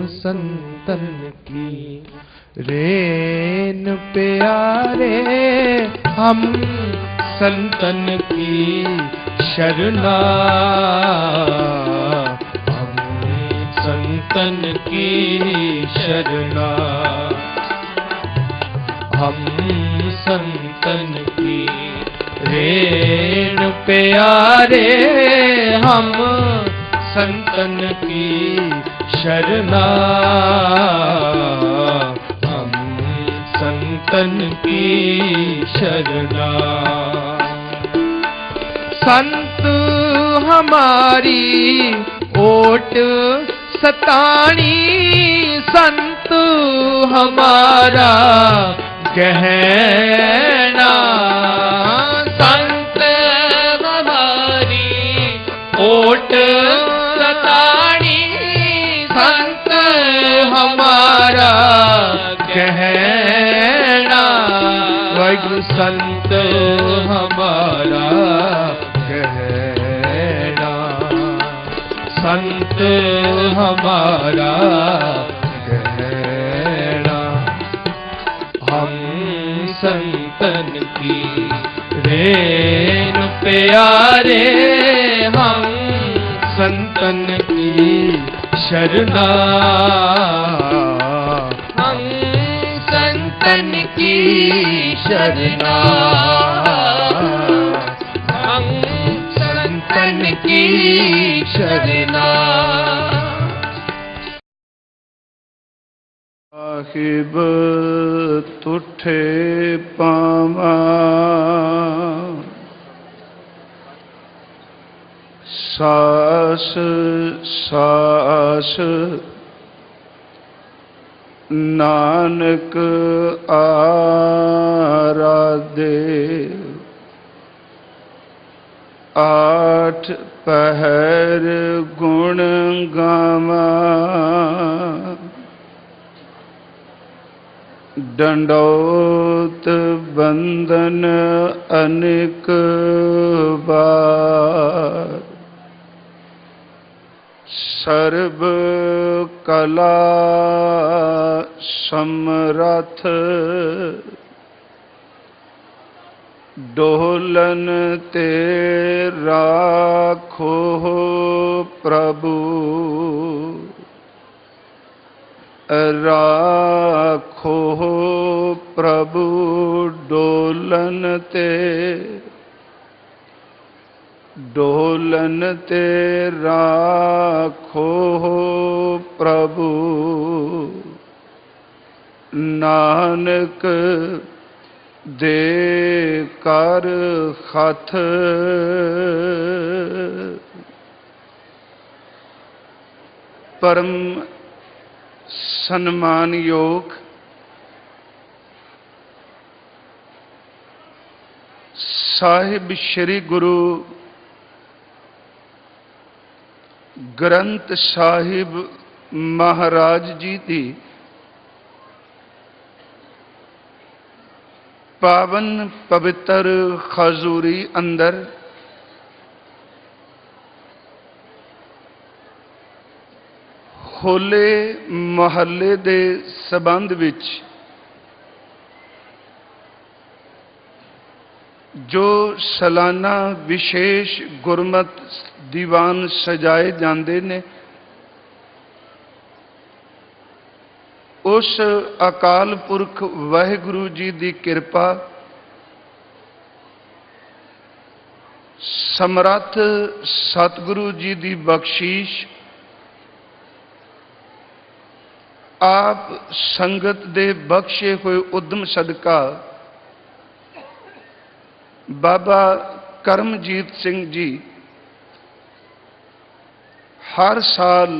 संतन की रेन प्यारे हम संतन की शरणा, हम संतन की शरणा, हम संतन की रेन प्यारे हम संतन की शरणा, हम संतन की शरणा। संत हमारी ओट सतानी, संत हमारा गहना, संत हमारी ओट सतानी, संत हमारा गहना, वाहिगुरु संत हमारा गहना, संत हमारा गहना, हम संतन की रेन प्यारे हम संतन की शरणा, हम संतन की शरणा, हम संतन की शरणा। साहिब तुठे पावा सास सास, नानक आराधे, आठ पहर गुण गावा, दंडोत बंदन अनेक बार, सर्व कला समरथ, डोलन ते राखो प्रभु, राखो प्रभु डोलन ते, डोलन ते राखो प्रभु, नानक दे कर हथ, परम सन्मान योग साहिब श्री गुरु ग्रंथ साहिब महाराज जी की पावन पवित्र खजूरी अंदर होले महल्ले दे संबंध विच जो सालाना विशेष गुरमत दीवान सजाए जाते ने, उस अकाल पुरख वाहिगुरु जी की कृपा, समर्थ सतगुरु जी की बख्शीश, आप संगत दे बख्शे हुए उद्यम सदका बाबा करमजीत सिंह जी हर साल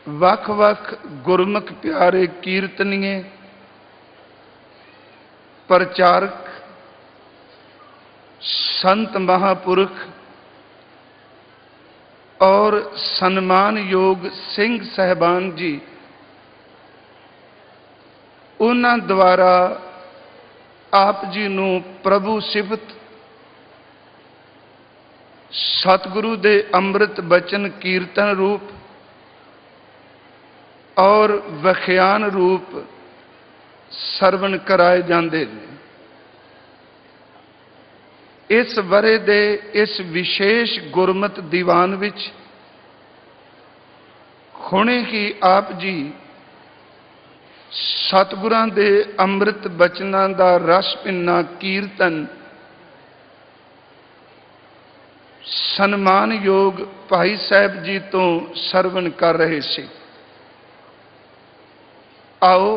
वख-वख गुरमुख प्यारे कीर्तनीय, प्रचारक, संत महापुरुष और सन्मान योग सिंह साहबान जी उन्हां द्वारा आप जी नूं प्रभु सिफत सतगुरु दे अमृत बचन कीर्तन रूप और ਵਿਖਿਆਨ रूप ਸਰਵਣ कराए ਜਾਂਦੇ ਨੇ। इस वरे दे इस विशेष गुरमत दीवान विच हुणे ही आप जी सतगुरां दे अंमृत बचनां दा रस पिन्ना कीर्तन सन्मानयोग भाई साहब जी तो सरवण कर रहे सी। आओ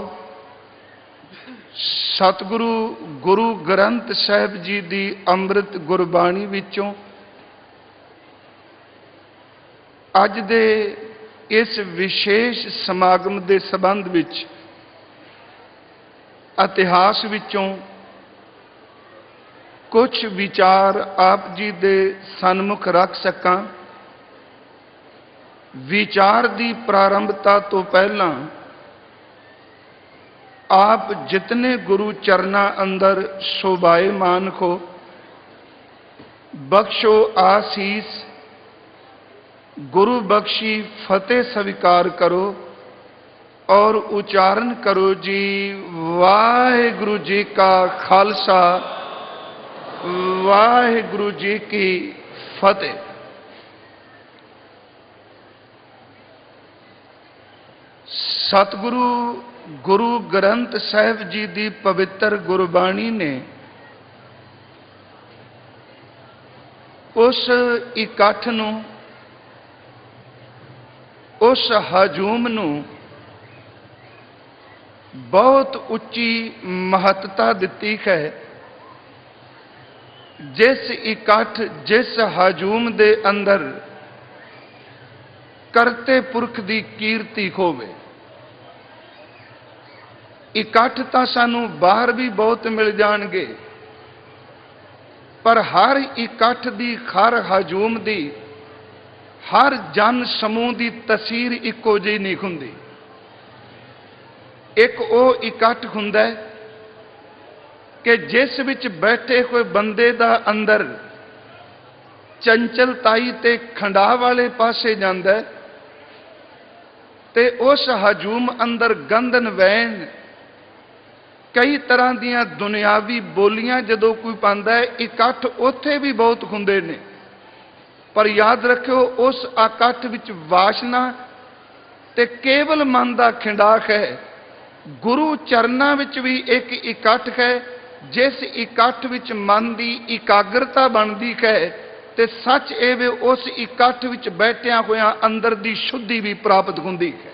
सतगुरु गुरु ग्रंथ साहब जी दी अंमृत गुरबाणी विचों अज दे इस विशेष समागम दे संबंध विच इतिहास विचों कुछ विचार आप जी दे सन्मुख रख सकां। विचार दी प्रारंभता तो पहला आप जितने गुरु चरना अंदर शोभायमान हो बख्शो आसीस, गुरु बख्शी फतेह स्वीकार करो और उच्चारण करो जी वाहिगुरु जी का खालसा वाहिगुरु जी की फतेह। सतगुरु गुरु ग्रंथ साहिब जी दी पवित्र गुरबाणी ने उस इकट्ठ नूं उस हजूम नूं बहुत उच्ची महत्ता दिती है। जिस इकट्ठ जिस हजूम दे अंदर करते पुरख दी कीर्ति होवे। इकट्ठ तां सानू बाहर भी बहुत मिल जाणगे पर हर इकट्ठ दी हर हजूम दी हर जन समूह दी तस्वीर इक्को जी नहीं हुंदी। एक वो इकट्ठ हुंदा है कि जिस विच बैठे कोई बंदे दा अंदर चंचलताई ते खंडा वाले पासे जांदा है ते उस हजूम अंदर गंधन वैन कई तरह दियां दुनियावी बोलियां जदों कोई पांदा है इकट्ठ उत्थे भी बहुत हुंदे ने। पर याद रखियो उस इकट्ठ विच वासना ते केवल मन दा खिंडाक है। गुरु चरना विच भी एक इकट्ठ है जिस इकट्ठ विच मन दी इकाग्रता बनदी है ते सच एवे उस इकट्ठ विच बैठिया होया अंदर दी शुद्धि भी प्राप्त हुंदी है।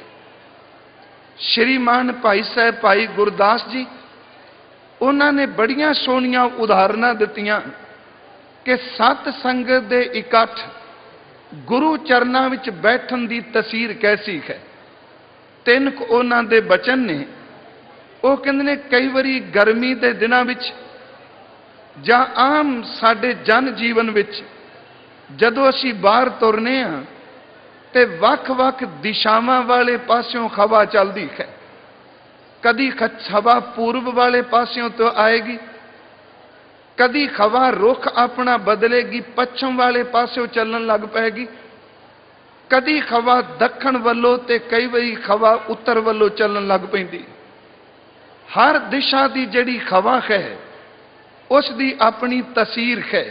श्रीमान भाई साहब भाई गुरदास जी उन्होंने बड़ियां सोहनियां उदाहरणां दित्तियां कि सत संगत दे इकट्ठ गुरु चरना विच बैठन दी तस्वीर कैसी है। तीन उन्हां दे बचन ने वो कहंदे ने कई बारी गर्मी दे दिनां विच जां आम साडे जन जीवन विच जदों असीं बाहर तुरने आ ते वख-वख दिशावां वाले पासियों हवा चलदी है। कदी हवा पूर्व वाले पासियों तो आएगी, कदी हवा रुख अपना बदलेगी पश्चिम वाले पासियों चलन लग पैगी, कदी हवा दक्षिण वालों ते कई बारी हवा उत्तर वालों चलन लग पैंदी। हर दिशा की जिहड़ी हवा है उसकी अपनी तस्वीर है।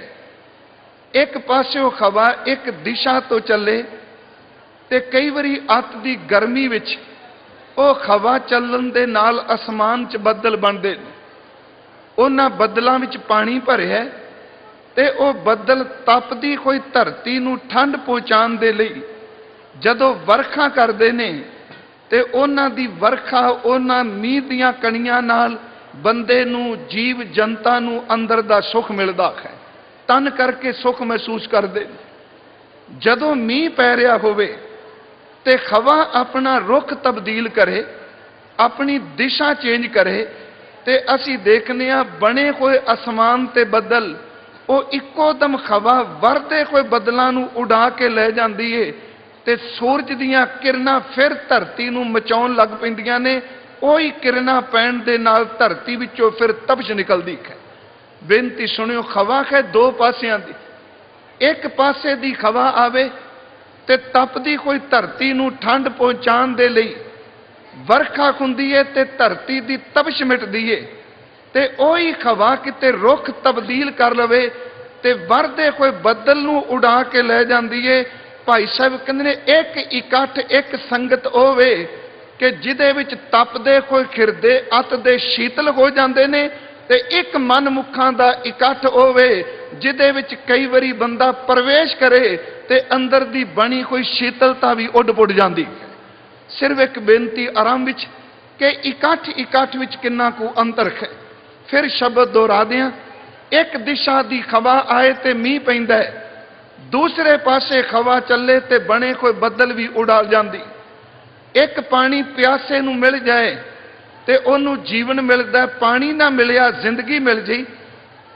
एक पासियों हवा एक दिशा तो चले ते कई बारी अत दी गर्मी विच ਉਹ ਹਵਾ ਚੱਲਣ ਦੇ ਨਾਲ ਅਸਮਾਨ 'ਚ ਬੱਦਲ ਬਣਦੇ ਨੇ। ਉਹਨਾਂ ਬੱਦਲਾਂ ਵਿੱਚ ਪਾਣੀ ਭਰਿਆ ਤੇ ਉਹ ਬੱਦਲ ਤਪਦੀ ਹੋਈ ਧਰਤੀ ਨੂੰ ਠੰਡ ਪਹੁੰਚਾਉਣ ਦੇ ਲਈ ਜਦੋਂ ਵਰਖਾ ਕਰਦੇ ਨੇ ਤੇ ਉਹਨਾਂ ਦੀ ਵਰਖਾ ਉਹਨਾਂ ਮੀਂਹ ਦੀਆਂ ਕਣੀਆਂ ਨਾਲ ਬੰਦੇ ਨੂੰ ਜੀਵ ਜਨਤਾ ਨੂੰ ਅੰਦਰ ਦਾ ਸੁੱਖ ਮਿਲਦਾ ਹੈ। ਤਨ ਕਰਕੇ ਸੁੱਖ ਮਹਿਸੂਸ ਕਰਦੇ ਨੇ। ਜਦੋਂ ਮੀਂਹ ਪੈ ਰਿਹਾ ਹੋਵੇ ते हवा अपना रुख तब्दील करे अपनी दिशा चेंज करे ते असी देखने बने हुए आसमान ते बदल वो इक्को दम हवा वरदे हुए बदलों नूं उड़ा के ले जाती है ते सूरज दीयां किरणां फिर धरती नूं मचाउण लग पैंदियां ने। उही किरणां पैण दे नाल धरती विचों फिर तपश निकलदी है। बेनती सुनियो हवा है दो पासियां दी। एक पासे दी हवा आवे ते तपदी कोई धरती नूं ठंड पहुंचाउण दे लई ਵਰਖਾ ਹੁੰਦੀ ਏ ਤੇ ਧਰਤੀ ਦੀ ਤਪਸ਼ ਮਿਟਦੀ ਏ, ਤੇ ਉਹੀ ਹਵਾ ਕਿਤੇ ਰੁੱਖ ਤਬਦੀਲ ਕਰ ਲਵੇ ਤੇ ਵਰਦੇ ਕੋਈ ਬੱਦਲ ਨੂੰ ਉਡਾ ਕੇ ਲੈ ਜਾਂਦੀ ਏ। ਭਾਈ ਸਾਹਿਬ ਕਹਿੰਦੇ ਨੇ ਇੱਕ ਇਕੱਠ, ਇੱਕ ਸੰਗਤ ਹੋਵੇ ਕਿ ਜਿਹਦੇ ਵਿੱਚ ਤਪਦੇ ਕੋਈ ਖਿਰਦੇ ਅਤ ਦੇ ਸ਼ੀਤਲ ਹੋ ਜਾਂਦੇ ਨੇ, ਤੇ ਇੱਕ ਮਨ ਮੁਖਾਂ ਦਾ ਇਕੱਠ ਹੋਵੇ ਜਿਹਦੇ ਵਿੱਚ ਕਈ ਵਾਰੀ ਬੰਦਾ ਪ੍ਰਵੇਸ਼ ਕਰੇ ਤੇ ਅੰਦਰ ਦੀ ਬਣੀ ਕੋਈ ਸ਼ੀਤਲਤਾ ਵੀ ਉੱਡ ਪੁੱਡ ਜਾਂਦੀ। ਸਿਰਫ ਇੱਕ ਬੇਨਤੀ ਆਰੰਭ ਵਿੱਚ ਕਿ ਇਕੱਠ ਵਿੱਚ ਕਿੰਨਾ ਕੁ ਅੰਤਰ ਹੈ। ਫਿਰ ਸ਼ਬਦ ਦੁਹਰਾ ਦਿਆਂ, ਇੱਕ ਦਿਸ਼ਾ ਦੀ ਹਵਾ ਆਏ ਤੇ ਮੀਂਹ ਪੈਂਦਾ ਹੈ, ਦੂਸਰੇ ਪਾਸੇ ਹਵਾ ਚੱਲੇ ਤੇ ਬਣੇ ਕੋਈ ਬੱਦਲ ਵੀ ਉਡਾ ਜਾਂਦੀ। ਇੱਕ ਪਾਣੀ ਪਿਆਸੇ ਨੂੰ ਮਿਲ ਜਾਏ ਤੇ ਉਹਨੂੰ ਜੀਵਨ ਮਿਲਦਾ, ਪਾਣੀ ਨਾ ਮਿਲਿਆ ਜ਼ਿੰਦਗੀ ਮਿਲ ਜੀ।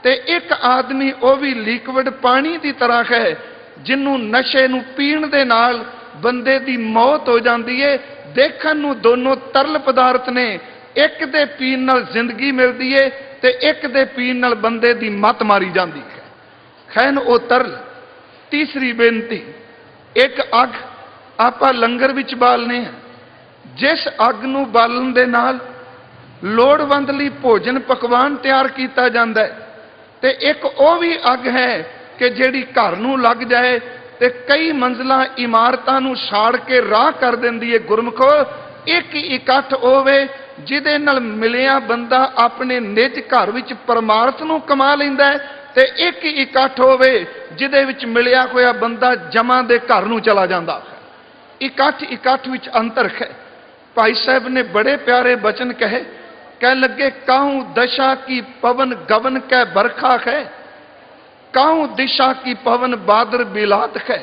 ਤੇ ਇੱਕ ਆਦਮੀ ਉਹ ਵੀ ਲਿਕਵਿਡ ਪਾਣੀ ਦੀ ਤਰ੍ਹਾਂ ਹੈ, ਜਿਹਨੂੰ ਨਸ਼ੇ ਨੂੰ ਪੀਣ ਦੇ ਨਾਲ ਬੰਦੇ ਦੀ ਮੌਤ ਹੋ ਜਾਂਦੀ ਏ। ਦੇਖਣ ਨੂੰ ਦੋਨੋਂ ਤਰਲ ਪਦਾਰਥ ਨੇ, ਇੱਕ ਦੇ ਪੀਣ ਨਾਲ ਜ਼ਿੰਦਗੀ ਮਿਲਦੀ ਏ ਤੇ ਇੱਕ ਦੇ ਪੀਣ ਨਾਲ ਬੰਦੇ ਦੀ ਮੱਤ ਮਾਰੀ ਜਾਂਦੀ ਹੈ। ਖੈਨ ਉਹ ਤਰਲ। ਤੀਸਰੀ ਬੇਨਤੀ, ਇੱਕ ਅੱਗ ਆਪਾਂ ਲੰਗਰ ਵਿੱਚ ਬਾਲਨੇ ਆ, ਜਿਸ ਅੱਗ ਨੂੰ ਬਾਲਣ ਦੇ ਨਾਲ ਲੋੜਵੰਦ ਲਈ ਭੋਜਨ ਪਕਵਾਨ ਤਿਆਰ ਕੀਤਾ ਜਾਂਦਾ ਹੈ, ਤੇ ਇੱਕ ਉਹ ਵੀ ਅੱਗ ਹੈ ਕਿ ਜਿਹੜੀ ਘਰ ਨੂੰ ਲੱਗ ਜਾਏ ਤੇ ਕਈ ਮੰਜ਼ਲਾਂ ਇਮਾਰਤਾਂ ਨੂੰ ਸਾੜ ਕੇ ਰਾਹ ਕਰ ਦਿੰਦੀ ਹੈ। ਗੁਰਮਖੋ, ਇੱਕ ਇਕੱਠ ਹੋਵੇ ਜਿਹਦੇ ਨਾਲ ਮਿਲਿਆ ਬੰਦਾ ਆਪਣੇ ਨਿੱਜ ਘਰ ਵਿੱਚ ਪਰਮਾਰਥ ਨੂੰ ਕਮਾ ਲੈਂਦਾ ਹੈ, ਤੇ ਇੱਕ ਇਕੱਠ ਹੋਵੇ ਜਿਹਦੇ ਵਿੱਚ ਮਿਲਿਆ ਹੋਇਆ ਬੰਦਾ ਜਮਾਂ ਦੇ ਘਰ ਨੂੰ ਚਲਾ ਜਾਂਦਾ। ਇਕੱਠ ਵਿੱਚ ਅੰਤਰ ਹੈ। ਭਾਈ ਸਾਹਿਬ ਨੇ ਬੜੇ ਪਿਆਰੇ ਬਚਨ ਕਹੇ, ਕਹਿ ਲੱਗੇ, ਕਾਹੂ ਦਸ਼ਾ ਕੀ ਪਵਨ ਗਵਨ ਕੈ ਬਰਖਾ ਹੈ, काहू दिशा की पवन बादर बिलात है,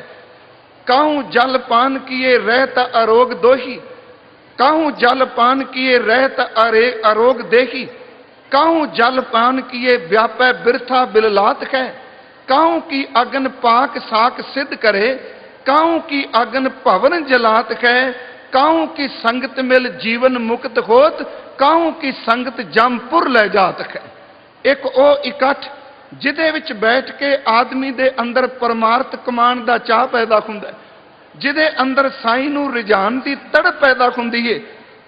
काहू जल पान किए रहत अरोग दोही, काहू जल पान किए रहत अरोग देही, काहू जल पान किए व्यापै बिरथा बिललात है, काहू की अगन पाक साक सिद्ध करे, काहू की अगन भवन जलात है, काहू की संगत मिल जीवन मुक्त होत, काहू की संगत जमपुर ले जात है। एक ओ इकट्ठ ਜਿਹਦੇ ਵਿੱਚ ਬੈਠ ਕੇ ਆਦਮੀ ਦੇ ਅੰਦਰ ਪਰਮਾਰਥ ਕਮਾਉਣ ਦਾ ਚਾਹ ਪੈਦਾ ਹੁੰਦਾ, ਜਿਹਦੇ ਅੰਦਰ ਸਾਈਂ ਨੂੰ ਰਿਝਾਨ ਦੀ ਤੜਪ ਪੈਦਾ ਹੁੰਦੀ ਏ,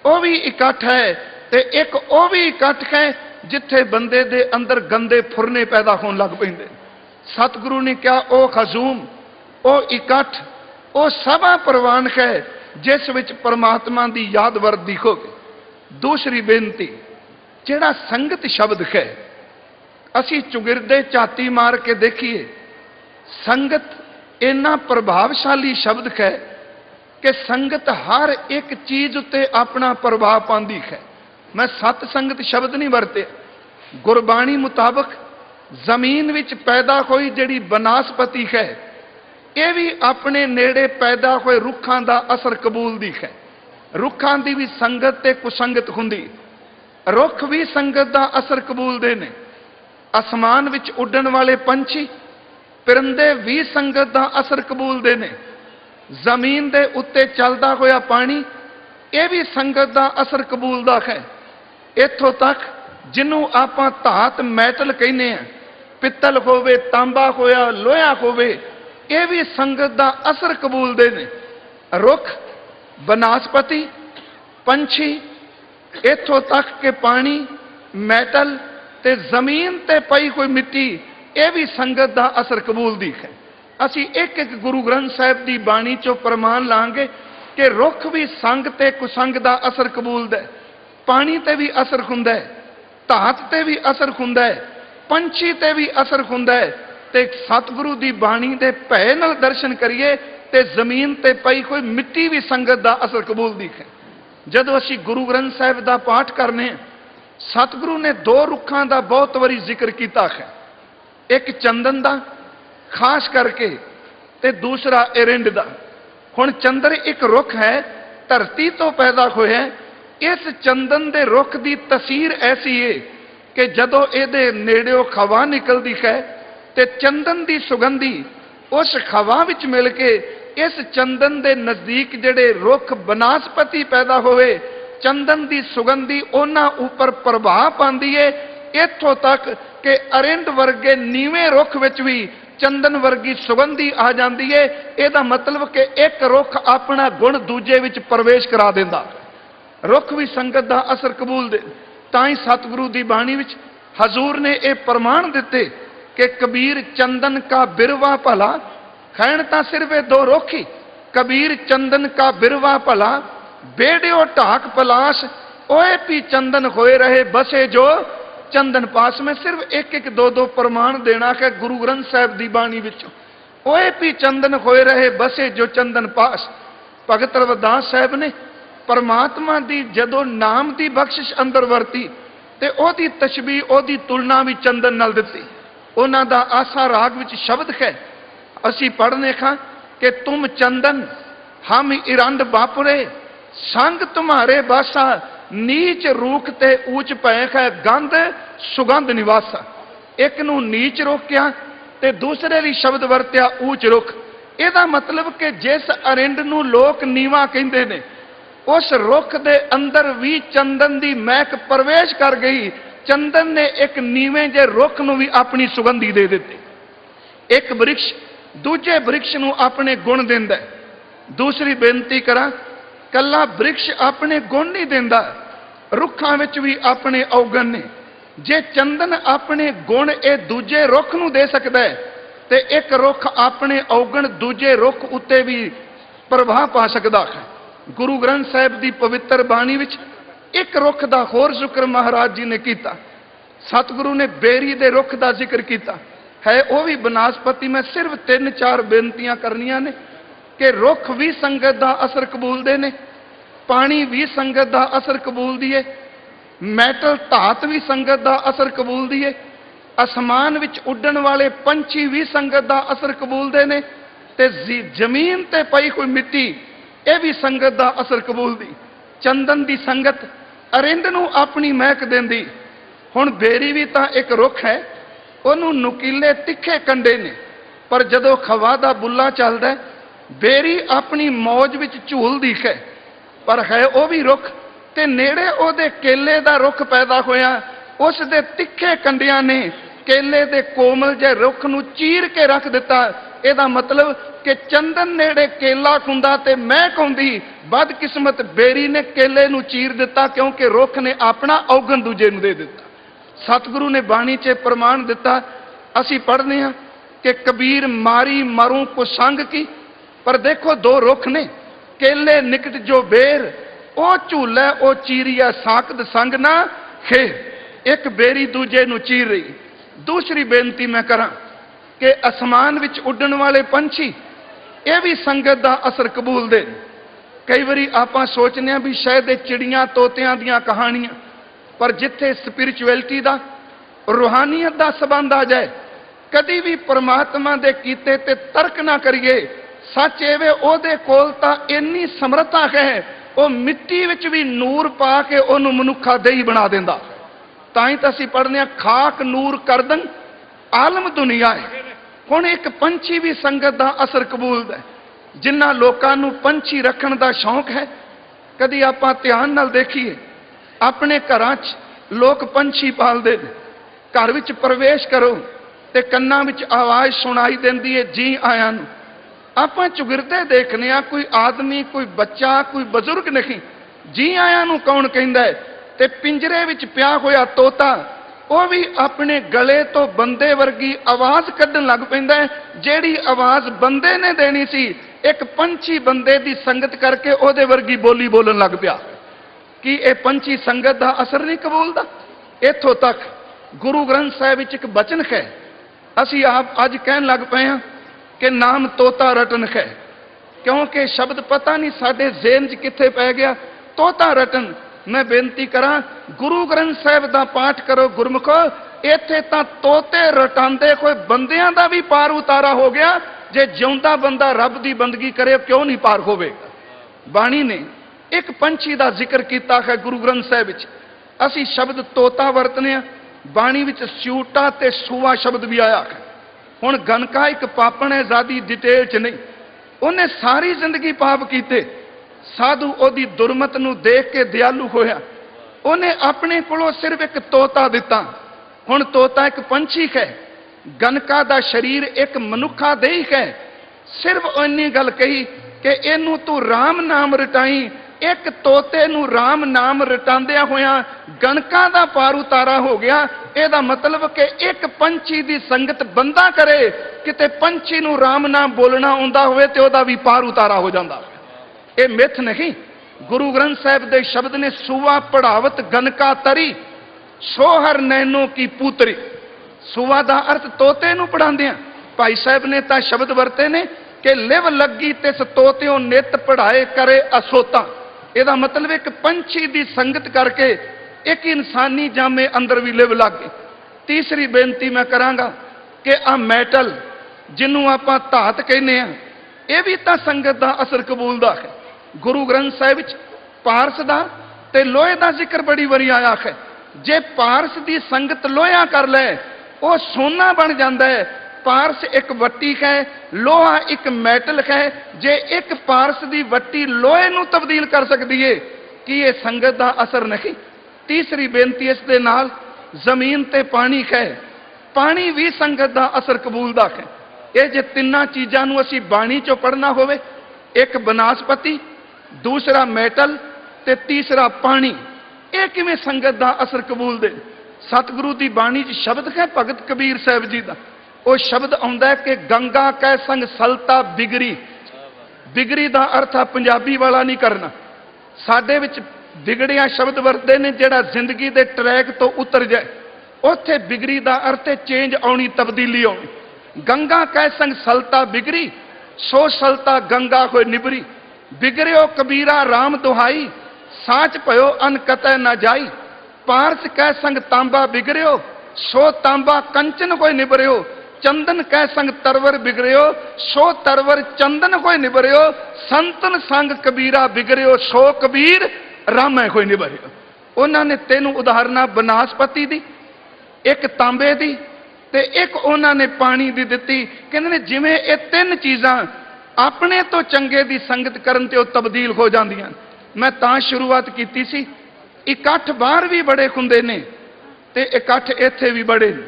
ਉਹ ਵੀ ਇਕੱਠ ਹੈ। ਤੇ ਇੱਕ ਉਹ ਵੀ ਇਕੱਠ ਹੈ ਜਿੱਥੇ ਬੰਦੇ ਦੇ ਅੰਦਰ ਗੰਦੇ ਫੁਰਨੇ ਪੈਦਾ ਹੋਣ ਲੱਗ ਪੈਂਦੇ। ਸਤਿਗੁਰੂ ਨੇ ਕਿਹਾ, ਉਹ ਖਜ਼ੂਮ, ਉਹ ਇਕੱਠ, ਉਹ ਸਭਾ ਪ੍ਰਵਾਨ ਹੈ ਜਿਸ ਵਿੱਚ ਪਰਮਾਤਮਾ ਦੀ ਯਾਦ ਵਰਦੀ ਹੋਵੇ। ਦੂਸਰੀ ਬੇਨਤੀ, ਜਿਹੜਾ ਸੰਗਤ ਸ਼ਬਦ ਹੈ, ਅਸੀਂ ਚੁਗਿਰਦੇ ਝਾਤੀ ਮਾਰ ਕੇ ਦੇਖੀਏ, ਸੰਗਤ ਇੰਨਾ ਪ੍ਰਭਾਵਸ਼ਾਲੀ ਸ਼ਬਦ ਹੈ ਕਿ ਸੰਗਤ ਹਰ ਇੱਕ ਚੀਜ਼ ਉੱਤੇ ਆਪਣਾ ਪ੍ਰਭਾਵ ਪਾਉਂਦੀ ਹੈ। ਮੈਂ ਸਤ ਸੰਗਤ ਸ਼ਬਦ ਨਹੀਂ ਵਰਤਿਆ। ਗੁਰਬਾਣੀ ਮੁਤਾਬਕ ਜ਼ਮੀਨ ਵਿੱਚ ਪੈਦਾ ਹੋਈ ਜਿਹੜੀ ਬਨਾਸਪਤੀ ਹੈ, ਇਹ ਵੀ ਆਪਣੇ ਨੇੜੇ ਪੈਦਾ ਹੋਏ ਰੁੱਖਾਂ ਦਾ ਅਸਰ ਕਬੂਲਦੀ ਹੈ। ਰੁੱਖਾਂ ਦੀ ਵੀ ਸੰਗਤ ਤੇ ਕੁਸੰਗਤ ਹੁੰਦੀ, ਰੁੱਖ ਵੀ ਸੰਗਤ ਦਾ ਅਸਰ ਕਬੂਲਦੇ ਨੇ। ਅਸਮਾਨ ਵਿੱਚ ਉੱਡਣ ਵਾਲੇ ਪੰਛੀ ਪਰਿੰਦੇ ਵੀ ਸੰਗਤ ਦਾ ਅਸਰ ਕਬੂਲਦੇ ਨੇ। ਜ਼ਮੀਨ ਦੇ ਉੱਤੇ ਚੱਲਦਾ ਹੋਇਆ ਪਾਣੀ, ਇਹ ਵੀ ਸੰਗਤ ਦਾ ਅਸਰ ਕਬੂਲਦਾ ਹੈ। ਇੱਥੋਂ ਤੱਕ ਜਿਹਨੂੰ ਆਪਾਂ ਧਾਤ ਮੈਟਲ ਕਹਿੰਦੇ ਆ, ਪਿੱਤਲ ਹੋਵੇ, ਤਾਂਬਾ ਹੋਇਆ, ਲੋਹਾ ਹੋਵੇ, ਇਹ ਵੀ ਸੰਗਤ ਦਾ ਅਸਰ ਕਬੂਲਦੇ ਨੇ। ਰੁੱਖ, ਬਨਾਸਪਤੀ, ਪੰਛੀ, ਇੱਥੋਂ ਤੱਕ ਕਿ ਪਾਣੀ, ਮੈਟਲ ਤੇ ਜ਼ਮੀਨ ਤੇ ਪਈ ਕੋਈ ਮਿੱਟੀ, ਇਹ ਵੀ ਸੰਗਤ ਦਾ ਅਸਰ ਕਬੂਲਦੀ ਹੈ। ਅਸੀਂ ਇੱਕ ਇੱਕ ਗੁਰੂ ਗ੍ਰੰਥ ਸਾਹਿਬ ਦੀ ਬਾਣੀ ਚੋਂ ਪ੍ਰਮਾਣ ਲਾਂਗੇ ਕਿ ਰੁੱਖ ਵੀ ਸੰਗ ਤੇ ਕੁਸੰਗ ਦਾ ਅਸਰ ਕਬੂਲਦਾ ਹੈ, ਪਾਣੀ ਤੇ ਵੀ ਅਸਰ ਹੁੰਦਾ ਹੈ, ਧਾਤ ਤੇ ਵੀ ਅਸਰ ਹੁੰਦਾ ਹੈ, ਪੰਛੀ ਤੇ ਵੀ ਅਸਰ ਹੁੰਦਾ ਹੈ। ਤੇ ਸਤਿਗੁਰੂ ਦੀ ਬਾਣੀ ਦੇ ਭੈ ਨਾਲ ਦਰਸ਼ਨ ਕਰੀਏ ਤੇ ਜ਼ਮੀਨ ਤੇ ਪਈ ਕੋਈ ਮਿੱਟੀ ਵੀ ਸੰਗਤ ਦਾ ਅਸਰ ਕਬੂਲਦੀ ਹੈ। ਜਦੋਂ ਅਸੀਂ ਗੁਰੂ ਗ੍ਰੰਥ ਸਾਹਿਬ ਦਾ ਪਾਠ ਕਰਨੇ, ਸਤਿਗੁਰੂ ਨੇ ਦੋ ਰੁੱਖਾਂ ਦਾ ਬਹੁਤ ਵਾਰੀ ਜ਼ਿਕਰ ਕੀਤਾ ਹੈ, ਇੱਕ ਚੰਦਨ ਦਾ ਖਾਸ ਕਰਕੇ ਤੇ ਦੂਸਰਾ ਐਰਿੰਡ ਦਾ। ਹੁਣ ਚੰਦਨ ਇੱਕ ਰੁੱਖ ਹੈ, ਧਰਤੀ ਤੋਂ ਪੈਦਾ ਹੋਇਆ। ਇਸ ਚੰਦਨ ਦੇ ਰੁੱਖ ਦੀ ਤਸੀਰ ਐਸੀ ਹੈ ਕਿ ਜਦੋਂ ਇਹਦੇ ਨੇੜਿਓਂ ਹਵਾ ਨਿਕਲਦੀ ਹੈ ਤੇ ਚੰਦਨ ਦੀ ਸੁਗੰਧੀ ਉਸ ਹਵਾ ਵਿੱਚ ਮਿਲ ਕੇ ਇਸ ਚੰਦਨ ਦੇ ਨਜ਼ਦੀਕ ਜਿਹੜੇ ਰੁੱਖ ਬਨਾਸਪਤੀ ਪੈਦਾ ਹੋਵੇ, ਚੰਦਨ ਦੀ ਸੁਗੰਧੀ ਉਹਨਾਂ ਉੱਪਰ ਪ੍ਰਭਾਵ ਪਾਉਂਦੀ ਏ। ਇੱਥੋਂ ਤੱਕ ਕਿ ਅਰਿੰਦ ਵਰਗੇ ਨੀਵੇਂ ਰੁੱਖ ਵਿੱਚ ਵੀ ਚੰਦਨ ਵਰਗੀ ਸੁਗੰਧੀ ਆ ਜਾਂਦੀ ਏ। ਇਹਦਾ ਮਤਲਬ ਕਿ ਇੱਕ ਰੁੱਖ ਆਪਣਾ ਗੁਣ ਦੂਜੇ ਵਿੱਚ ਪ੍ਰਵੇਸ਼ ਕਰਾ ਦਿੰਦਾ। रुख भी संगत का असर कबूल दे। ताई सतगुरु की बाणी विच हजूर ने यह प्रमाण दिते कि कबीर चंदन का बिरवा भला, खैण तां सिर्फ ये दो रुख ही, कबीर चंदन का बिरवा भला, बेड़ियो ढाक पलाश, ओए पी चंदन होए रहे बसे जो चंदन पास। में सिर्फ एक एक दो दो प्रमाण देना है गुरु ग्रंथ साहिब की बाणी विचों। ओए पी चंदन होए रहे बसे जो चंदन पास। भगत रविदास साहब ने परमात्मा की जदों नाम की बख्शिश अंदर वरती ते ओदी तशबीह, ओदी तुलना भी चंदन नाल दिती। उन्हां दा आसा राग विच शब्द है, असी पढ़ने खां कि तुम चंदन हम इरंद बापुरे, संग तुम्हारे बासा, नीच रूख ते ऊंच पैख है गंध सुगंध निवासा। एक नूं नीच रोकिया ते दूसरे लिए शब्द वरत्या ऊंच रुख। ਇਹਦਾ मतलब कि जिस अरिंड नूं लोक नीवा कहंदे ने, उस रुख दे अंदर भी चंदन दी महक प्रवेश कर गई। चंदन ने एक नीवें जे रुख नूं भी अपनी सुगंधी दे दित्ती। एक वृक्ष दूजे वृक्ष नूं अपने गुण दिंदा है। दूसरी बेनती करा, कला वृक्ष अपने गुण नहीं दिंदा, रुखां विच भी अपने औगण ने। जे चंदन अपने गुण ए दूजे रुख नूं दे सकदा है ते एक रुख अपने औगण दूजे रुख उत्ते भी प्रभाव पा सकदा है। गुरु ग्रंथ साहिब की पवित्र बाणी विच एक रुख का होर जिक्र महाराज जी ने किया। सतगुरु ने बेरी दे रुख का जिक्र किया है, वह भी बनास्पति। मैं सिर्फ 3-4 बेनतियां करनियां ने कि रुख भी संगत का असर कबूलते ने, पानी भी संगत का असर कबूलदी है, मैटल धात भी संगत का असर कबूलदी है, आसमान विच उड्डण वाले पंछी भी संगत का असर कबूलते ने, ते जमीन ते पई कोई मिट्टी यह भी संगत का असर कबूलदी। चंदन की संगत अरिंद नूं अपनी महक देंदी। हुण बेरी भी तां एक रुख है, उहनूं नुकीले तिखे कंडे ने, पर जदों खवा दा बुला चलदा है, बेरी अपनी मौज विच झूलदी है, पर है वह भी रुख। ते नेड़े उहदे केले दा रुख पैदा होया, उस दे तिखे कंडियां ने केले दे कोमल जे रुख नूं चीर के रख दिता। ਇਹਦਾ मतलब कि चंदन नेड़े केला खुंदा ते महक आउंदी, बदकिस्मत बेरी ने केले नूं चीर दिता, क्योंकि रुख ने अपना औगण दूजे नूं दे दिता। सतगुरु ने बाणी च प्रमाण दिता। असी पढ़ने हैं कि कबीर मारी मरूं को संग की, पर देखो दो रुख ने, केले निकट जो बेर, ओ झूलै ओ चीरिया साकद संग ना खेर। एक बेरी दूजे नूं चीर रही। दूसरी बेनती मैं करा कि आसमान विच उड्डण वाले पंछी ये भी संगत का असर कबूल दे। कई बारी आपां सोचने भी शायद चिड़ियां तोतियां दियां कहानियां, पर जिथे स्पिरिचुअलिटी का रूहानीयत का संबंध आ जाए, कदी भी परमात्मा दे कीते ते तर्क ना करिए। सच एवे ओदे कोल तां इन्नी समर्था है, वो मिट्टी विच भी नूर पा के उहनूं मनुखा देही बना दिंदा। ताई तां असीं पढ़ने खाक नूर करदन आलम दुनिया है। हुण एक पंछी भी संगत का असर कबूलदा है। जिन्हां लोकां नूं पंछी रखण दा शौक है, कदी आपां ध्यान नाल देखीए अपने घरां 'च लोक पंछी पालदे ने। घर विच प्रवेश करो ते कन्नां विच आवाज़ सुनाई देंदी है, जी आयां नूं। आपां चुगिरदे देखने आ, कोई आदमी, कोई बच्चा, कोई बजुर्ग नहीं, जी आयां नूं कौन कहंदा है? ते पिंजरे विच पिया होया तोता, वह भी अपने गले तो बंदे वर्गी आवाज़ कढ़न लग पैंदा है, जिहड़ी आवाज़ बंदे ने देनी सी, एक पंछी बंदे दी संगत करके ओहदे वर्गी बोली बोलन लग पिया। कि यह पंछी संगत का असर नहीं कबूलदा? इत्थों तक गुरु ग्रंथ साहिब विच एक बचन है, असी आप अज कहन लग पे हैं कि नाम तोता रटन है, क्योंकि शब्द पता नहीं साडे ज़हन च कित्थे पै गया। तोता रटन, मैं बेनती करा गुरु ग्रंथ साहिब का पाठ करो गुरमुखो। इत्थे तां तोते रटांदे कोई बंदियां दा भी पार उतारा हो गया। जे जिउंदा बंदा रब की बंदगी करे, क्यों नहीं पार होवेगा? बाणी ने एक पंछी का जिक्र किया है गुरु ग्रंथ साहिब विच। असी शब्द तोता वरतने आ, बाणी विच स्यूटा ते सूआ शब्द भी आया है। हुण गणका एक पापण है, ज़्यादा डिटेल च नहीं, उन्हें सारी जिंदगी पाप कीते, साधु ओदी दुरमत नूं देख के दयालु होया, उन्हें अपने कोलों सिर्फ एक तोता दिता। हुण तोता एक पंछी है, गणका दा शरीर एक मनुखा देही है। सिर्फ इन्नी गल कही कि इनू तू राम नाम रटाई, एक तोते नूं राम नाम रटांदिया होया गणकां दा पार उतारा हो गया। ਇਹਦਾ मतलब कि एक पंछी दी संगत बंदा करे, किते पंछी नूं राम नाम बोलना आउंदा होवे ते ਉਹਦਾ भी पार उतारा हो जांदा। ਇਹ मिथ नहीं, गुरु ग्रंथ साहिब दे शब्द ने सुवा पढ़ावत गणका तरी सोहर नैनो की पुत्री। सुवा दा अर्थ तोते नूं पढ़ांदे आ। भाई साहब ने तां शब्द वरते ने कि लिव लगी तिस तोत्यों नित पढ़ाए करे असोता। ਇਹਦਾ मतलब एक पंछी दी संगत करके एक इंसानी जामे अंदर भी लिव लग गई। तीसरी बेनती मैं करांगा कि आ मैटल जिन्हों आपां धात कहने आ, यह भी तां संगत दा असर कबूलदा है। गुरु ग्रंथ साहिब विच पारस दा ते लोहे दा जिक्र बड़ी वारी आया है। जे पारस दी संगत लोहा कर ले वो सोना बन जाता है। पारस एक वट्टी है, लोहा एक मैटल है। जे एक पारस दी वट्टी लोहे नूं तब्दील कर सकती है कि ये संगत दा असर नहीं। तीसरी बेनती इस दे नाल जमीन ते पानी है, पानी भी संगत दा असर कबूलदा है। ये जे तिन्ना चीज़ां नूं असीं बाणी चों पढ़ना होवे, एक बनास्पति, दूसरा मैटल ते तीसरा पानी, ये किवें संगत दा असर कबूल दे। सतगुरु दी बाणी च शब्द है भगत कबीर साहब जी दा, वो शब्द आउंदा है कि गंगा कै संग सलता बिगरी। बिगरी दा अर्थ पंजाबी वाला नहीं करना, साडे विच बिगड़िया शब्द वरतदे ने जिहड़ा जिंदगी दे ट्रैक तो उतर जाए। उत्थे बिगरी दा अर्थ है चेंज आउणी, तब्दीली आउणी। गंगा कै संग सलता बिगरी, सो सलता गंगा होए निबरी। बिगड़ियो कबीरा राम दुहाई, साच भयो अन कतै न जाई। पारस कै संग तांबा बिगड़ियो, सो तांबा कंचन कोई निबरियो। चंदन कै संग तरवर बिगड़ियो, सो तरवर चंदन कोई निबरियो। संतन संग कबीरा बिगड़ियो, सो कबीर रामै कोई निबरियो। उन्होंने तीनों उदाहरण बनास्पति दी, एक तांबे दी ते एक उन्होंने पानी दी दिती। कहंदे ने जिवें ये तीन चीज़ां अपने तो चंगे दी संगत करन ते तब्दील हो जांदियां। मैं तां शुरुआत कीती सी, इकट्ठ बाहर भी बड़े हुंदे ने ते इकट्ठ इत्थे भी बड़े ने।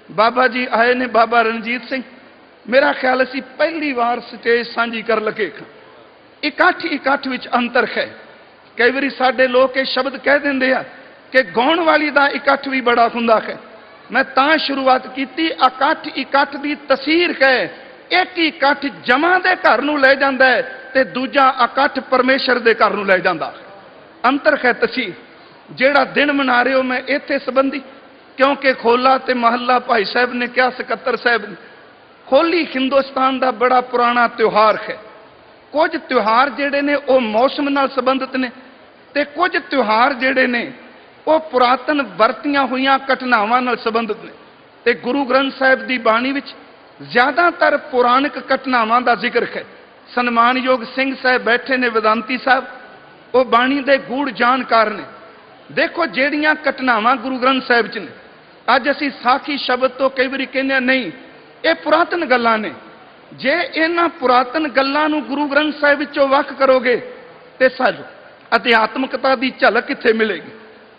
बाबा जी आए ने, बाबा रणजीत सिंह, मेरा ख्याल असीं पहली बार स्टेज सांझी कर लगे। इकट्ठ विच अंतर है। कई बारी साडे लोग ये शब्द कह देंदे आ कि गाउण वाली दा इकट्ठ भी बड़ा हुंदा है। मैं तां शुरुआत कीती, इकट्ठ दी तसीर है। एक इकट्ठ जमा दे घर नूं ले जांदा है ते दूजा इकट्ठ परमेश्वर दे घर नूं ले जांदा है। अंतर है तसीर। जिहड़ा दिन मना रहे हो मैं इत्थे संबंधी, क्योंकि खोला ते महला भाई साहब ने कहा, सकत्तर साहब ने, होली हिंदुस्तान का बड़ा पुराना त्यौहार है। कुछ त्यौहार जिहड़े ने वो मौसम नाल संबंधित ने ते कुछ त्यौहार जिहड़े ने वो पुरातन वरतियां हुईयां घटनावां नाल संबंधित ने। ते गुरु ग्रंथ साहिब की बाणी विच ज़्यादातर पुराणिक घटनावां का जिक्र है। सन्मानयोग सिंह साहब बैठे ने, वेदांती साहब, वो बाणी दे गूढ़ जानकार ने। देखो ਜਿਹੜੀਆਂ घटनावां गुरु ग्रंथ साहिब च ने, अज असीं साखी शब्द तो कई बारी कहने नहीं, ये पुरातन गल्लां ने। जे इन्हां पुरातन गल्लां नूं गुरु ग्रंथ साहिब विचों वख करोगे तो सानूं अध्यात्मकता की झलक कित्थे मिलेगी।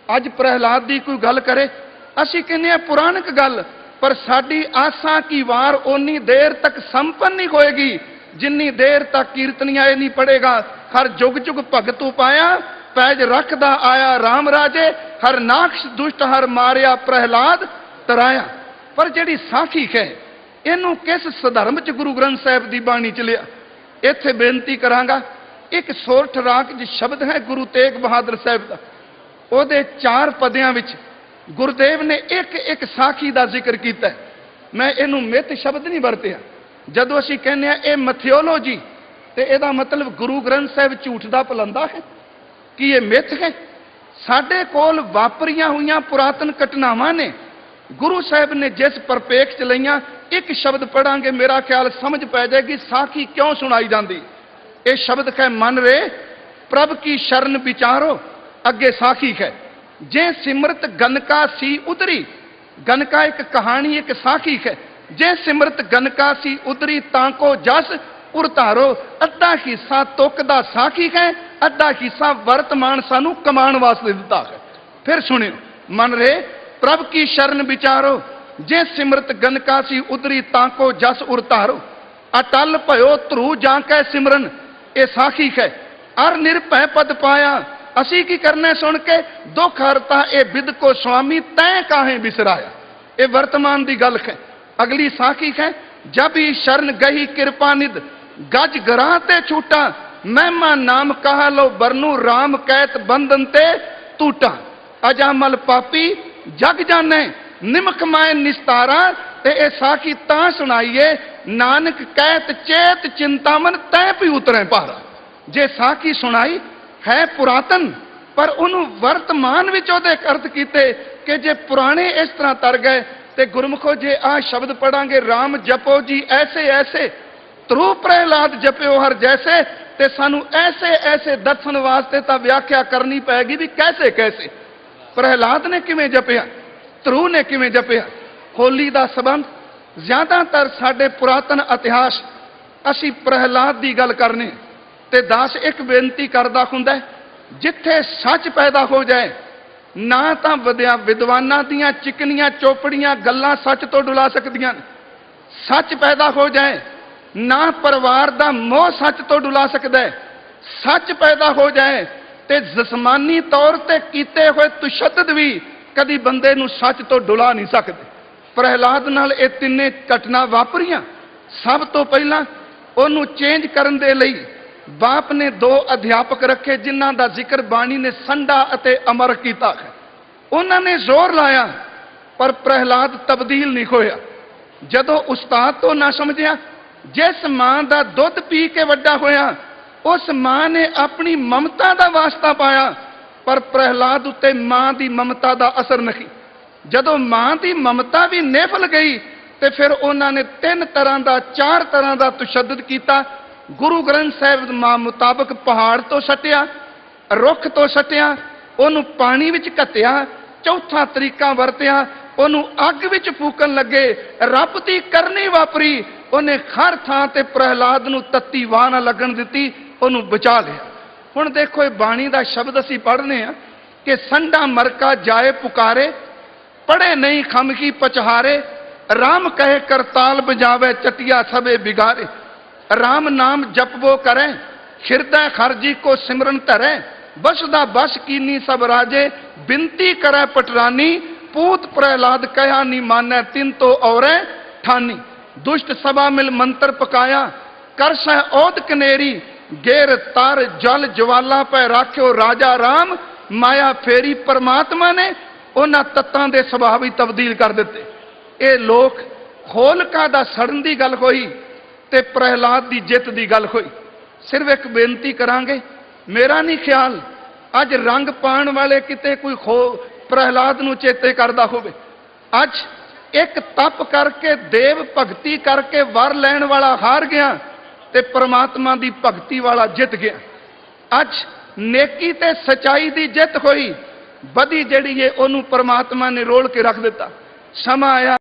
अज प्रहलाद की कोई गल करे, असीं कहने आ पुराणिक गल, पर साडी आसा की वार उन्नी देर तक संपन्न नहीं होएगी जिन्नी देर तक कीर्तनिया नहीं पड़ेगा। हर जुग जुग भगत उपाया, पैज रखदा आया राम राजे। हर नाक्ष दुष्ट हर मारिया, प्रहलाद तराया। पर जिहड़ी साखी है इनू किस सधर्म च गुरु ग्रंथ साहिब की बाणी च लिया। इत्थे बेनती करांगा, एक सोरठ राग च शब्द है गुरु तेग बहादुर साहिब का, ਉਹਦੇ 4 पदियां विच गुरुदेव ने एक एक साखी का जिक्र किया है। मैं इनू मिथ शब्द नहीं वरतिया। जदों असीं कहने ये मथियोलॉजी, तो यदा मतलब गुरु ग्रंथ साहिब झूठ का पलंदा है कि ये मिथ है। साडे कोल वापरियां हुई पुरातन घटनावां ने, गुरु साहिब ने जिस परपेख च लईआं, एक शब्द पढ़ांगे मेरा ख्याल समझ पै जाएगी साखी क्यों सुनाई जाती। ये शब्द है, मन रे प्रभ की शरण विचारो। अगे साखी है, जे सिमरत गनका सी उतरी। गनका एक कहानी, एक साखी है। जे सिमरत गनका सी उतरी, तांको जस उरतारो। अद्धा हिस्सा तुक दा साखी है, अद्धा हिस्सा वर्तमान सानू कमाण वास्ते दिता है। फिर सुनियो, मन रे प्रभ की शरण विचारो। जे सिमरत गनका सी उतरी, तांको जस उरतारो। अटल भयो ध्रुव जांकै सिमरन। ये साखी है। ਅਰ ਨਿਰਭੈ ਪਦ ਪਾਇਆ। ਅਸੀਂ ਕੀ ਕਰਨਾ ਸੁਣ ਕੇ, ਦੁੱਖ ਹਰਤਾ ਇਹ ਬਿਦ ਕੋ ਸੁਆਮੀ ਤੈਂ ਕਾਹੇ ਬਿਸਰਾਇਆ। ਇਹ ਵਰਤਮਾਨ ਦੀ ਗੱਲ ਹੈ। ਅਗਲੀ ਸਾਖੀ ਹੈ, ਜਬ ਹੀ ਸ਼ਰਨ ਗਈ ਕਿਰਪਾ ਨਿਧ ਗਜ ਗਰਾਂ ਤੇ ਛੂਟਾ। ਮਹਿਮਾ ਨਾਮ ਕਹਾ ਲੋ ਬਰਨੂ ਰਾਮ ਕੈਤ ਬੰਧਨ ਤੇ ਟੂਟਾ। ਅਜਾਮਲ ਪਾਪੀ ਜਗ ਜਾਣੇ ਨਿਮਕ ਮਾਏ ਨਿਸਤਾਰਾ। ਤੇ ਇਹ ਸਾਖੀ ਤਾਂ ਸੁਣਾਈਏ, ਨਾਨਕ ਕਹਿਤ ਚੇਤ ਚਿੰਤਾਮਨ ਤੈ ਵੀ ਉਤਰੇ ਭਾਰਾ। ਜੇ ਸਾਖੀ ਸੁਣਾਈ ਹੈ ਪੁਰਾਤਨ, ਪਰ ਉਹਨੂੰ ਵਰਤਮਾਨ ਵਿੱਚ ਉਹਦੇ ਅਰਥ ਕੀਤੇ ਕਿ ਜੇ ਪੁਰਾਣੇ ਇਸ ਤਰ੍ਹਾਂ ਤਰ ਗਏ ਤੇ ਗੁਰਮੁਖੋ ਜੇ ਆਹ ਸ਼ਬਦ ਪੜਾਂਗੇ, ਰਾਮ ਜਪੋ ਜੀ ਐਸੇ ਐਸੇ ਤਰੂ ਪ੍ਰਹਿਲਾਦ ਜਪਿਓ ਹਰ ਜੈਸੇ। ਤੇ ਸਾਨੂੰ ਐਸੇ ਐਸੇ ਦਰਸ਼ਨ ਵਾਸਤੇ ਤਾਂ ਵਿਆਖਿਆ ਕਰਨੀ ਪੈਗੀ ਵੀ ਕੈਸੇ ਕੈਸੇ। ਪ੍ਰਹਿਲਾਦ ਨੇ ਕਿਵੇਂ ਜਪਿਆ, ਧਰੂ ਨੇ ਕਿਵੇਂ ਜਪਿਆ। ਹੋਲੀ ਦਾ ਸੰਬੰਧ ਜ਼ਿਆਦਾਤਰ ਸਾਡੇ ਪੁਰਾਤਨ ਇਤਿਹਾਸ, ਅਸੀਂ ਪ੍ਰਹਿਲਾਦ ਦੀ ਗੱਲ ਕਰਨੇ ਤੇ ਦਾਸ ਇੱਕ ਬੇਨਤੀ ਕਰਦਾ ਹੁੰਦਾ, ਜਿੱਥੇ ਸੱਚ ਪੈਦਾ ਹੋ ਜਾਏ, ਨਾ ਤਾਂ ਵਿਦਵਾਨਾਂ ਦੀਆਂ ਚਿਕਨੀਆਂ ਚੋਪੜੀਆਂ ਗੱਲਾਂ ਸੱਚ ਤੋਂ ਡੁਲਾ ਸਕਦੀਆਂ ਨੇ। ਸੱਚ ਪੈਦਾ ਹੋ ਜਾਏ, ਨਾ ਪਰਿਵਾਰ ਦਾ ਮੋਹ ਸੱਚ ਤੋਂ ਡੁਲਾ ਸਕਦਾ ਹੈ। ਸੱਚ ਪੈਦਾ ਹੋ ਜਾਏ ਤੇ ਜਿਸਮਾਨੀ ਤੌਰ ਤੇ ਕੀਤੇ ਹੋਏ ਤਸ਼ੱਦਦ ਵੀ ਕਦੀ ਬੰਦੇ ਨੂੰ ਸੱਚ ਤੋਂ ਡੁਲਾ ਨਹੀਂ ਸਕਦੇ। ਪ੍ਰਹਿਲਾਦ ਨਾਲ ਇਹ ਤਿੰਨੇ ਘਟਨਾ ਵਾਪਰੀਆਂ। ਸਭ ਤੋਂ ਪਹਿਲਾਂ ਉਹਨੂੰ ਚੇਂਜ ਕਰਨ ਦੇ ਲਈ ਬਾਪ ਨੇ 2 ਅਧਿਆਪਕ ਰੱਖੇ, ਜਿਨ੍ਹਾਂ ਦਾ ਜ਼ਿਕਰ ਬਾਣੀ ਨੇ ਸੰਡਾ ਅਤੇ ਅਮਰ ਕੀਤਾ ਹੈ। ਉਹਨਾਂ ਨੇ ਜ਼ੋਰ ਲਾਇਆ, ਪਰ ਪ੍ਰਹਿਲਾਦ ਤਬਦੀਲ ਨਹੀਂ ਹੋਇਆ। ਜਦੋਂ ਉਸਤਾਦ ਤੋਂ ਨਾ ਸਮਝਿਆ, ਜਿਸ ਮਾਂ ਦਾ ਦੁੱਧ ਪੀ ਕੇ ਵੱਡਾ ਹੋਇਆ, ਉਸ ਮਾਂ ਨੇ ਆਪਣੀ ਮਮਤਾ ਦਾ ਵਾਸਤਾ ਪਾਇਆ, ਪਰ ਪ੍ਰਹਿਲਾਦ ਉੱਤੇ ਮਾਂ ਦੀ ਮਮਤਾ ਦਾ ਅਸਰ ਨਹੀਂ। ਜਦੋਂ ਮਾਂ ਦੀ ਮਮਤਾ ਵੀ ਨਿਫਲ ਗਈ ਤੇ ਫਿਰ ਉਹਨਾਂ ਨੇ 3 ਤਰ੍ਹਾਂ ਦਾ 4 ਤਰ੍ਹਾਂ ਦਾ ਤਸ਼ੱਦਦ ਕੀਤਾ। ਗੁਰੂ ਗ੍ਰੰਥ ਸਾਹਿਬ ਮਾਂ ਮੁਤਾਬਕ ਪਹਾੜ ਤੋਂ ਸੱਟਿਆ, ਰੁੱਖ ਤੋਂ ਸੱਟਿਆ, ਉਹਨੂੰ ਪਾਣੀ ਵਿੱਚ ਘੱਤਿਆ। ਚੌਥਾ ਤਰੀਕਾ ਵਰਤਿਆ, ਉਹਨੂੰ ਅੱਗ ਵਿੱਚ ਫੂਕਣ ਲੱਗੇ। ਰੱਬ ਦੀ ਕਰਨੀ ਵਾਪਰੀ, ਉਹਨੇ ਹਰ ਥਾਂ ਤੇ ਪ੍ਰਹਿਲਾਦ ਨੂੰ ਤੱਤੀ ਵਾਹ ਨਾ ਲੱਗਣ ਦਿੱਤੀ, ਉਹਨੂੰ ਬਚਾ ਲਿਆ। ਹੁਣ ਦੇਖੋ, ਇਹ ਬਾਣੀ ਦਾ ਸ਼ਬਦ ਅਸੀਂ ਪੜ੍ਹਨੇ ਆ ਕਿ ਸੰਡਾ ਮਰਕਾ ਜਾਏ ਪੁਕਾਰੇ, ਪੜੇ ਨਹੀਂ ਖਮ ਕੀ ਪਚਹਾਰੇ। ਰਾਮ ਕਹੇ ਕਰਤਾਲ ਬਜਾਵੇ ਚਟਿਆ ਸਭੇ ਬਿਗਾਰੇ। राम नाम जपबो करे हृदय खरजी को सिमरन धरे। बसदा बस कीनी सब राजे बिनती करे पटरानी। पूत प्रहलाद कहा नी माने तिन तो और ठानी। दुष्ट सभा मिल मंत्र पकाया कर सह ओद कनेरी। गेर तार जल ज्वाला पे राख्यो राजा राम। माया फेरी परमात्मा ने उन्हां तत्तां दे सुभाव ही तब्दील कर दिते। ये लोक होलका दा सड़न दी गल होई ते प्रहलाद दी जित दी गल होई। सिर्फ एक बेनती करांगे, मेरा नहीं ख्याल अज रंग पाण वाले किते कोई प्रहलाद नूं चेते करदा होवे। अज एक तप करके देव भगती करके वर लैण वाला हार गया ते परमात्मा दी भगती वाला जित गया। अज नेकी ते सच्चाई दी जित होई, बदी जिहड़ी है ओनू परमात्मा ने रोल के रख दिता। समा आया